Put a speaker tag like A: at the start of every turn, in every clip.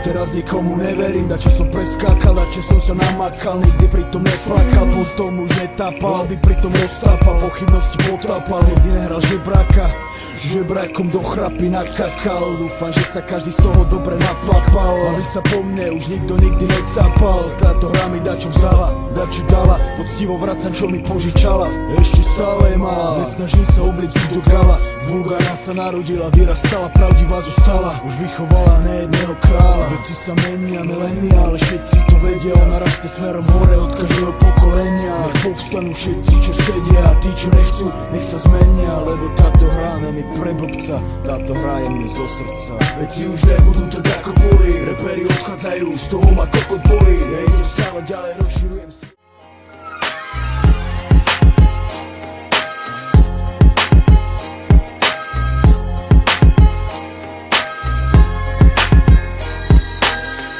A: Teraz nikomu neverím, dačo som preskákal, dačo som sa namakal, nikdy pritom neplakal, potom už netápal, aby pritom roztápal, pochybnosti potápal, nikdy nehral žebráka, žebrákom do chrapy nakakal. Dúfam, že sa každý z toho dobre naflapal, aby sa po mne už nikto nikdy necápal. Táto hra mi dačo vzala, dačo dala, poctivo vracam, čo mi požičala. Ešte stále je malá, nesnažím sa obliecť do gala. Vulgára sa narodila, vyrastala, pravdivá zostala, už vychovala nejedného kráľa. Veci sa menia, nelenia, ale všetci to vedia, ona rastie smerom hore od každého pokolenia. Nech povstanú všetci, čo sedia, a tí, čo nechcú, nech sa zmenia, lebo táto hra není pre blbca, táto hra je mi zo srdca. Veci už nebudú tak ako boli, reperi odchádzajú, z toho ma kokot bolí. Ja idem stále ďalej, rozširujem si.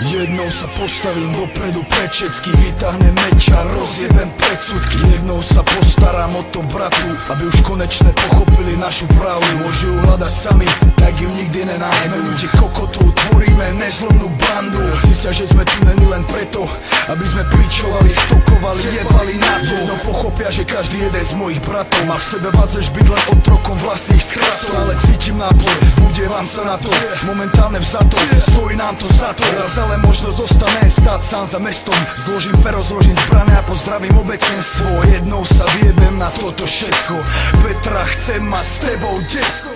A: Jednou sa postavím dopredu pred všetkých, vytáhnem meč a rozjebem predsudky. Jednou sa postaram o to bratu, aby už konečne pochopili našu pravdu. Môžu ju hľadať sami, tak ju nikdy nenájme. Ľudí kokotov tvoríme nezlomnú bandu. Zistia, že sme tu není len preto, aby sme pričovali, stokovali, jebali na to. No pochopia, že každý jeden z mojich bratov má v sebe vádzeš byť len otrokom vlastných skrasov. Ale cítim nápor, budievam sa na to, momentálne vzato, stojí nám to za to. Raz ale možno zostane stáť sám za mestom. Zložím pero, zložím zbrane a pozdravím obecenstvo. Jednou sa vyjebem na toto všetko. Petra, chcem mať s tebou detsko.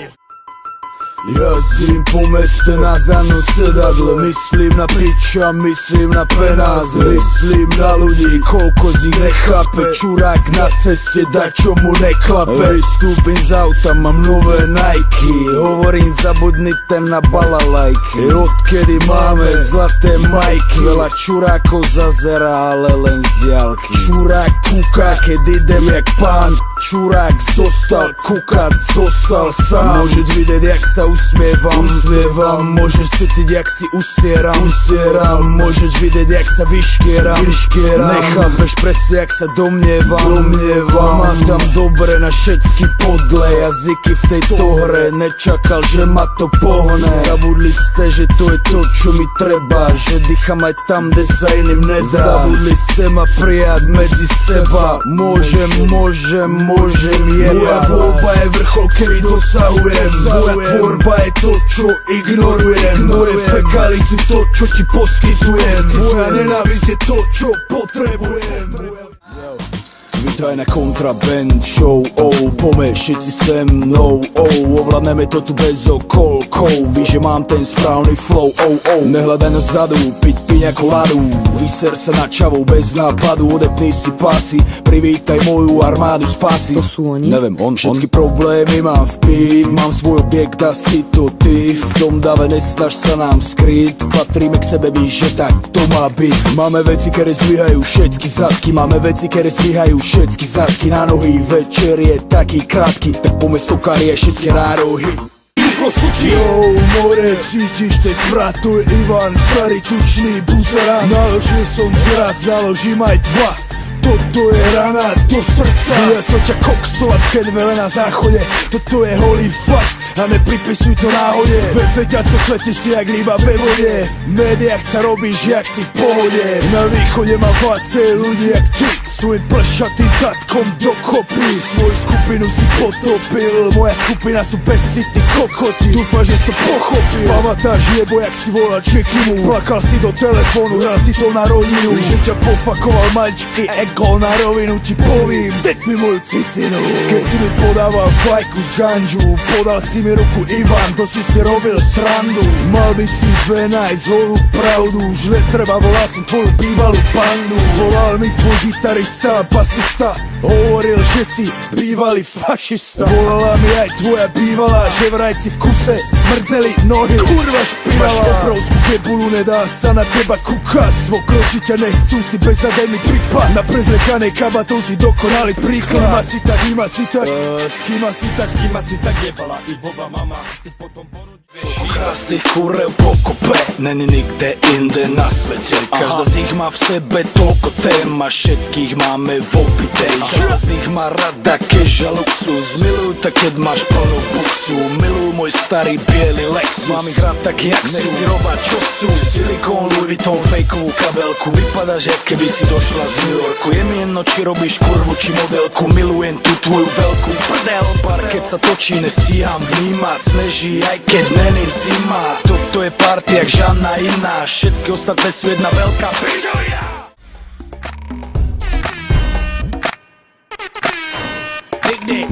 A: Jazdím po meste na zadnom sedadle, myslím na piča, myslím na penáze, myslím na ľudí, koľko z nich nechápe. Čurák na ceste, dačo mu neklape. Vystúpim z auta, mám nové Nike, hovorím zabudni ten na balalajky. Odkedy máme zlaté majky, veľa čurákov zazerá, ale len z diaľky. Čurák kúka, keď idem jak pán, čurák zostal kúkať, zostal sám. Môžeš vidieť, jak sa usmievam, môžeš cítiť, jak si usieram, môžeš vidieť, jak sa vyškieram, nechápeš presne, jak sa domnievam. Má tam dobre na všetky podle jazyky v tejto hre, nečakal, že ma to pohne. Zabudli ste, že to je to, čo mi treba, že dýcham aj tam, kde sa iným nedá. Zabudli ste ma prijať medzi seba, môžem jebať. Moja voľba je vrchol, ktorý dosahujem, moja tvorba je to, čo ignorujem. Moje fekály sú to, čo ti poskytujem. Tvoja nenávisť je to, čo potrebujem. Vítaj na Kontraband show, poďme všetci se mnou, ovládneme to tu bez okolkov. Víš, že mám ten správny flow, nehľadaj na zadu, piť piň ako ladu. Vyser sa na čavou bez nápadu, odepni si pásy, privítaj moju armádu spásy.
B: To sú oni?
A: Neviem, všetky problémy mám vpít, mám svoj objekt a si to ty. V tom dave nesnaž sa nám skryť, patríme k sebe, víš, že tak to má byť. Máme veci, ktoré zdvíhajú všetky zadky, máme veci, ktoré zdvíhajú všetky zadky na nohy. Večer je taký krátky, tak poďme stokári aj všetky nárohy. Yo, more, cítiš ten brat, to je Ivan, starý tučný buzera. Naložil som zraz, založím aj dva. Toto je rana do srdca. Ja som ťa koksovať v Kenvele na záchode. Toto je holý fakt a nepripisuj to náhode. Ve feťacko svete si jak ryba ve vode. V médiách sa robíš jak si v pohode. Na východe má váce ľudí jak ty, svojim plšatým tatkom dokopy. Svoju skupinu si potopil, moja skupina sú bezcitní kokoti. Dúfam, že si to pochopil. Pamatáš jebo, jak si volal Čekimu, plakal si do telefónu, hral si to na rodinu. Že ťa pofakoval maličký ego, na rovinu ti povím, seď mi moju cicinu. Keď si mi podával fajku z ganžu, podal si mi ruku Ivan, to si robil srandu. Mal by si zvenaj zvolú pravdu, už netreba, volal som tvoju bývalú pandu. Volal mi tvoj gitarista, basista, hovoril, že si bývalý fašista. Volala mi aj tvoja bývalá, že vraj si v kuse smrdzeli nohy. Kurva špinavá, máš obrovskú kebulu, nedá sa na teba kúkať. Svokroci ťa nescú, si beznadený prípad. Na prezlekanej kabatou si dokonalý príklad. S kým asi tak jebala i voba mama. Ty potom krásnych kurev pokope, není nikde inde na svete. Každá z nich má v sebe toľko tém a všetkých máme v opitej. Každá z nich má rada kež a luxus, miluj tak keď máš plnú buksu. Miluj môj starý biely Lexus, mám ich rád tak jak sú, nech si robá čo sú. Siliko Vuitton fejkovú kabelku. Vypadáš, jak keby si došla z New Yorku. Je mi jedno, či robíš kurvu, či modelku. Milujem tú tvoju veľkú prdel. Keď sa točí, nestíham vnímať. Sneží, aj keď není zima. Toto je party jak žádna iná. Všetky ostatné sú jedna veľká pižovina.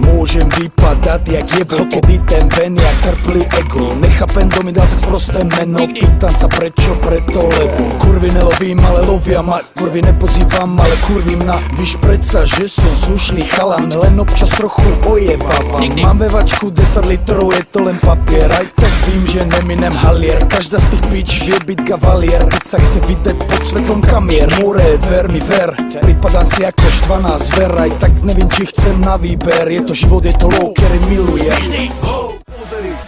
A: Môžem vypadať jak jebol, kedy ten ven jak trplý ego. Nechápem, kto mi dal sprosté meno. Pýtam sa prečo, preto, lebo kurvy nelovím, ale lovia ma. Kurvy nepozývam, ale kurvím na. Víš predsa, že som slušný chalan, len občas trochu ojebávam. Mám vevačku 10 litrov, je to len papier. Aj tak vím, že neminem halier. Každá z tých pič vie byť kavalier, keď sa chce vidieť pod svetlom kamier. More, ver mi ver, pripadám si ako štvaná zver. Aj tak nevím, či chcem na výber. Je to život, je to low, ktorý miluje.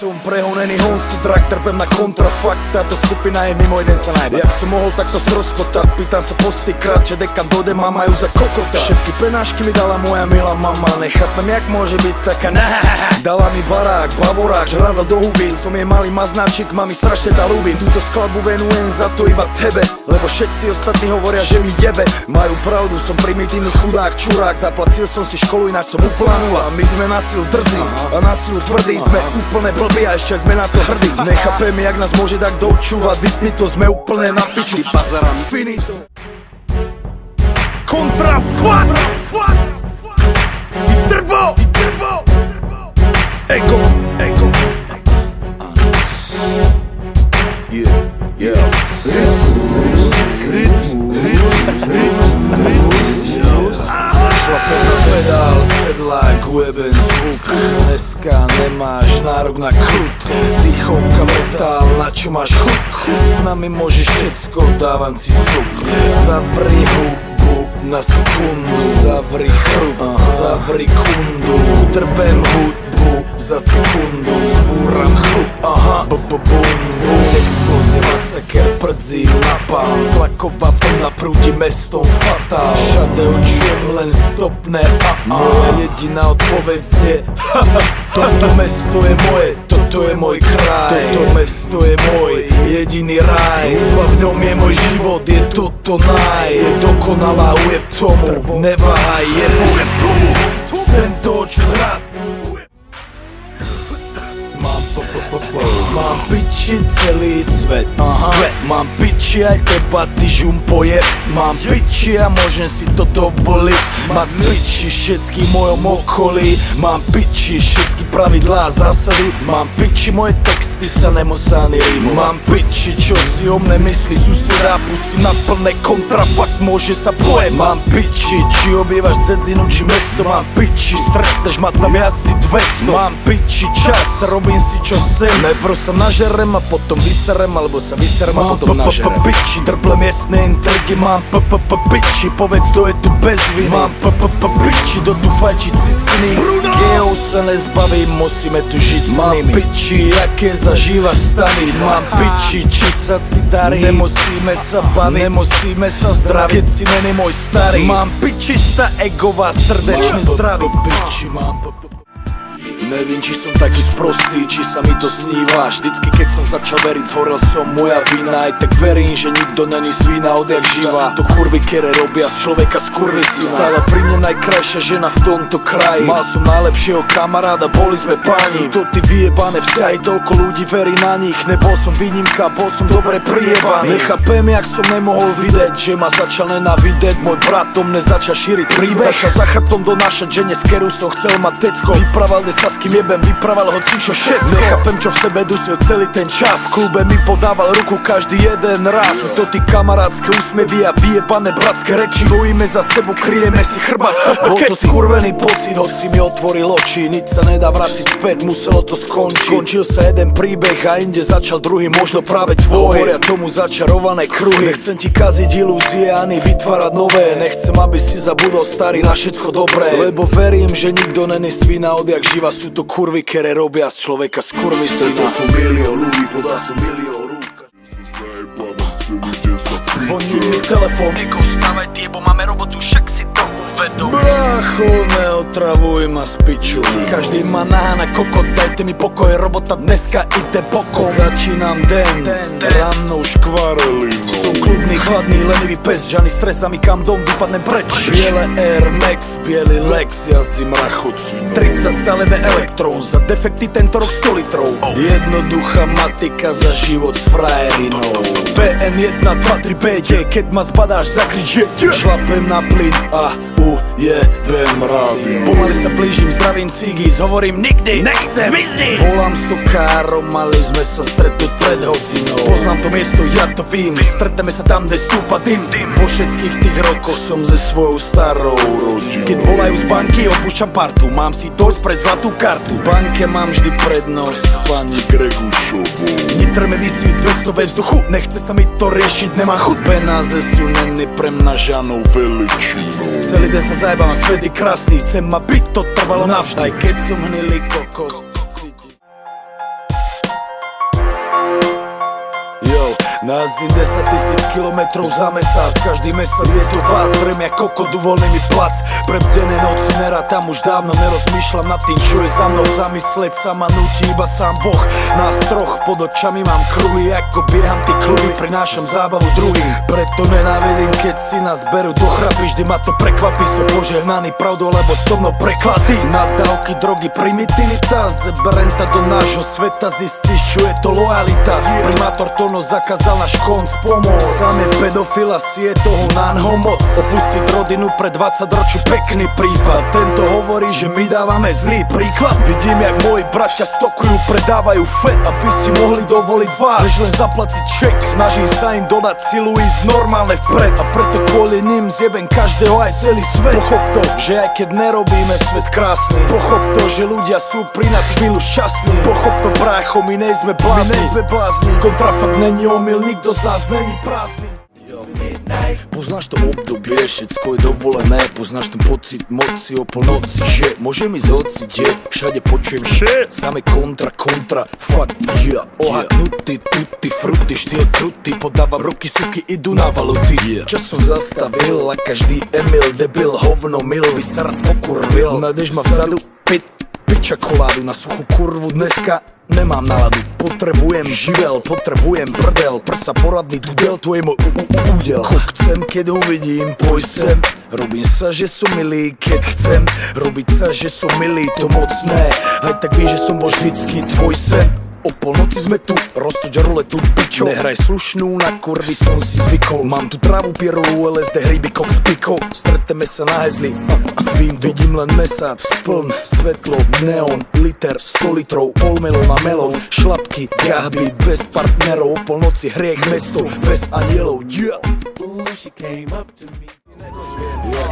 A: Som prehonený honsu drak, trpem na kontrafakt. Táto skupina je mimo, jeden sa najde. Jak som mohol takto zrozkotať, pýtam sa postýkrát, že dekan dode ma majú za kokota. Všetky penášky mi dala moja milá mama, nechápem, jak môže byť taká nahahaha. Dala mi barák, bavorák, žrádal do huby. Som jej malý maznáčik, mami strašne tá ľúbim. Túto skladbu venujem za to iba tebe, lebo všetci ostatní hovoria, že mi jebe. Majú pravdu, som primitívny chudák, čurák. Zaplatil som si školu, ináč som úplná nula. My sme na silu drzí a na silu tvrdí, sme úplne blbí a ešte sme na to hrdí. Nechápem, jak nás môže tak doučúvať, vypni to, sme úplne na piču. Finito. Kontrafakt. Vytrbo. Ego. Šlapem na pedál, sedlák, ujeben zvuk. Dneska nemáš nárok na krut. Dýchovka metál, na čo máš chuť? S nami môžeš všetko, dávam si slub. Zavri hubu na sekundu, zavri chrup, zavri kundu. Utrpem hudbu za sekundu, zbúram chrup, bum. Explózia, masaker, prdzí, napál. Tlaková vlna prúdi mestom fatál. Všade očujem len stopné moja jediná odpoveď znie toto mesto je moje, toto je môj kraj. Toto mesto je môj jediný raj. Hudba v ňom je môj život, je toto naj. Je dokonalá, ujeb tomu, neváhaj, ujeb tomu. Chcem točiť hrad. Mám piči celý svet, mám piči aj teba, ty žumpo jeb. Mám piči a môžem si to dovoliť. Mám piči všetky mojom okolí. Mám piči všetky pravidlá a zásady. Mám piči moje texty sa nemusá ani rímu. Mám piči čo si o mne myslí suseda, pusí na plné kontrafakt, môže sa pojem. Mám piči či obývaš cedzinu či mesto. Mám piči stretneš ma tam asi 200. Mám piči čas, robím si čo sem. Najprv sa nažerem a potom vyserem, alebo sa vyserem a potom nažerem. Piči, drble miestne intrigy. Mám piči, povedz kto je tu bez viny. Mám piči, kto tu fajči ciciny. Geo sa nezbavím, musíme tu žiť s nimi. Mám piči, aké zažívaš stavy. Mám piči, či sa ti darí. Nemusíme sa baviť, nemusíme sa zdraviť, keď si není môj starý. Mám piči, sta egová, srdečne zdravý. Piči, mám nevím, či som taký sprostý, či sa mi to sníva. Vždycky, keď som začal veriť, zhorel som, moja vina. Aj tak verím, že nikto není svína odjak živa. To kurvy, kere robia z človeka skurvysina. Stála pri mne najkrajšia žena v tomto kraji. Mal som najlepšieho kamaráda, boli sme páni. To ty vyjebané vzťahy, toľko ľudí verí na nich. Nebol som výnimka, bol som dobre prijebaný. Nechápem, jak som nemohol vidieť, že ma začal nenávidieť. Môj brat o mne začal šíriť príbeh. Začal za chrbtom donášať žene, z keru som chcel mať decko. Vyprával sa s kým jebem, vyprával hocičo všetko. Nechápem, čo v sebe dusil celý ten čas. V klube mi podával ruku každý jeden raz. Sú to ty kamarátske úsmevy a vyjebané bratské reči. Bojíme za sebou, kryjeme si chrbát. Bol to skurvený pocit, hoci mi otvoril oči. Nič sa nedá vrátiť späť, muselo to skončiť. Skončil sa jeden príbeh a inde začal druhý, možno práve tvoj. Hovoria tomu začarované kruhy. Nechcem ti kaziť ilúzie ani vytvárať nové. Nechcem, aby si zabudol starý na všetko dobré. Lebo verím, že nikto není svína odjak živa. Sú to kurvy, ktoré robia z človeka skurvysina.
B: To som milión ľudí, podal som milión rúk.
A: Zvoní mi telefón.
C: Ego, stávaj ty, bo máme robotu, však si to uvedom.
A: Brácho, neotravuj ma z piču. Každý ma nahá na kokot, dajte mi pokoj, robota dneska ide bokom. Začínam den, rannou škvarelinou. Chladný, lenivý pes, žiadny stres a mi kam dom vypadnem preč. Biele Air Max, bielý Lex, jazdím rachoci 30 stále elektrón, za defekty tento rok 100 litrov. Jednoduchá matika za život s frajerinou. PN 1, 2, 3, 5, keď ma zbadáš zakrič šlapem na plyn a ujebem rádio. Pomaly sa blížim, zdravím cigis, hovorím nikdy, nechcem izniť. Volám stokárom, mali sme sa stretnúť pred hocinou. Poznám to miesto, ja to vím, stretneme sa tam, kde stúpa dym. Po všetkých tých rokoch som ze svojou starou rodinou. Keď volajú z banky, opúšťam partu, mám si dojsť pre zlatú kartu. V banke mám vždy prednosť s pani Gregušovou. Nitre mi vysí 200 ve vzduchu, nechce sa mi to riešiť, nemá chuť. Penáze sú neny premnažanou veličinou. Celý deň sa zajebám, svet je krásny, chcem ma byť, to trvalo navždy. Aj keď som hnilý kokot. Nazdím 10 000 kilometrov za mesiac, každý mesiac je to vás. Vrem jak kokot, uvoľný mi plac. Prebdené noci nerátam, už dávno nerozmýšľam nad tým, čo je za mnou. Zamysleť sa ma nutí iba sám Boh. Nás troch pod očami mám kruhy, ako bieham ty kluby, prinášam zábavu druhým. Preto nenávidím, keď si nás berú do chrapy, vždy ma to prekvapí. Som požehnaný pravdou, lebo so mnou prekladí. Nadávky, drogy, primitivita, zeberem ta do nášho sveta, zistíš, čo je to lojalita. Primátor Tono zakázal náš konc pomoc. Sám je pedofil a si je toho nanho moc. Opustiť rodinu pre 20 ročí pekný prípad. Tento hovorí, že my dávame zlý príklad. Vidím, jak moji bratia stokujú, predávajú fet, aby si mohli dovoliť vás. Než len zaplatiť ček, snažím sa im dodať silu ísť normálne vpred. A preto kvôli ním zjebem každého aj celý svet. Pochop to, že aj keď nerobíme svet krásny. Pochop to, že ľudia sú pri nás chvíľu šťastní. Pochop to, brácho, my nejsme blázni. Kontrafakt není omyl, nikto z nás není prázdny. Poznáš to obdobie, všetko je dovolené. Poznáš ten pocit moci o polnoci, že môžem ísť hoci kde, všade počujem samé kontra, fuck yeah. Ohatnutý, tutti, fruty, štýl krutý, podávam ruky, suky, idú na valuty. Čas som zastavil a každý Emil, debil, hovno, mil by sa rád pokurvil. Nájdeš ma vzadu, piča koládu na suchú kurvu dneska. Nemám náladu, potrebujem živel, potrebujem prdel, prsa poradný tudel, to je môj údel. Chcem, keď uvidím, poj sem. Robím sa, že som milý, keď chcem. Robiť sa, že som milý, to moc ne. Aj tak víš, že som bol vždycky tvoj sen. O polnoci sme tu, roztoč ruletu pičo. Nehraj slušnú, na kurvy som si zvykol. Mám tu trávu, pierolu, LSD, hryby, koks, piko. Stretneme sa na hezli, vidím len mesa, spln, svetlo, neon, liter, 100 litrov, pol melón a melón, šlapky, gahby, bez partnerov. O polnoci hriech, mesto, bez anielov, yeah.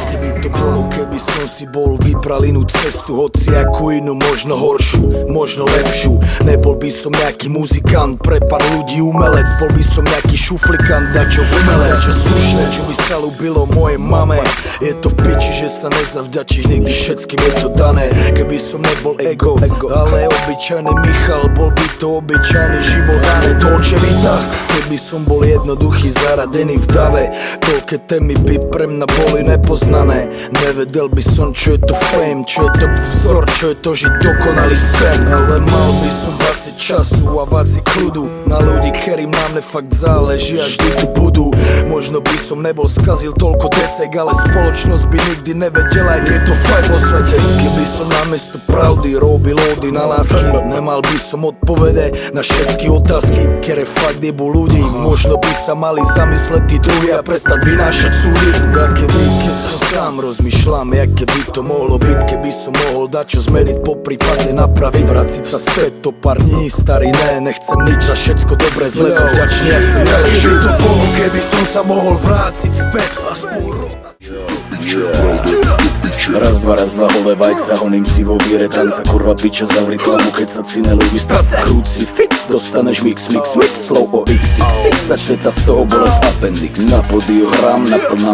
A: Keby to bolo, keby som si bol vybral inú cestu, hoci akú inú, možno horšiu, možno lepšiu. Nebol by som nejaký muzikant, pre pár ľudí umelec. Bol by som nejaký šuflikant, dačo umelec. Čo slušné, čo by sa ľúbilo mojej mame. Je to v piči, že sa nezavďačíš, nikdy všetkým je to dané. Keby som nebol ego, ale obyčajný Michal, bol by to obyčajný život, dané Dolce Vita. Keby som bol jednoduchý, zaradený v dave, toľké témy by pre mňa boli nepoznané. Nevedel by som, čo je to fame, čo je to vzor, čo je to žiť dokonalý sen. Ale mal by som váci času a váci kľudu na ľudí, ktorým na mne fakt záleží a vždy tu budú. Možno by som nebol skazil toľko decek, ale spoločnosť by nikdy nevedela, jak je to fakt vo svete. Keby som namiesto pravdy robil ódy na lásky, nemal by som odpovede na všetky otázky, ktoré fakt jebú ľudí. Možno by sa mali zamysleť tí druhí a prestať vynášať súdy. Také by, keď som sám rozmýšľam, jaké by to mohlo byť, keby som mohol dať čo zmeniť, po prípade napraviť. Vraciť sa späť to pár dní, starý nechcem nič a všetko dobre, zle som vďačný, ak si jaké by to bolo, keby som sa mohol vráciť späť aspoň rok. Raz, dva, holé vajca, honím si vo víre, tanca, kurva piča, zavri hlavu, keď sa cine ľudí stráca. Krucifix, dostaneš mix, slow o XXX, začne ta z toho bolet appendix. Na podiu hrám, naplnám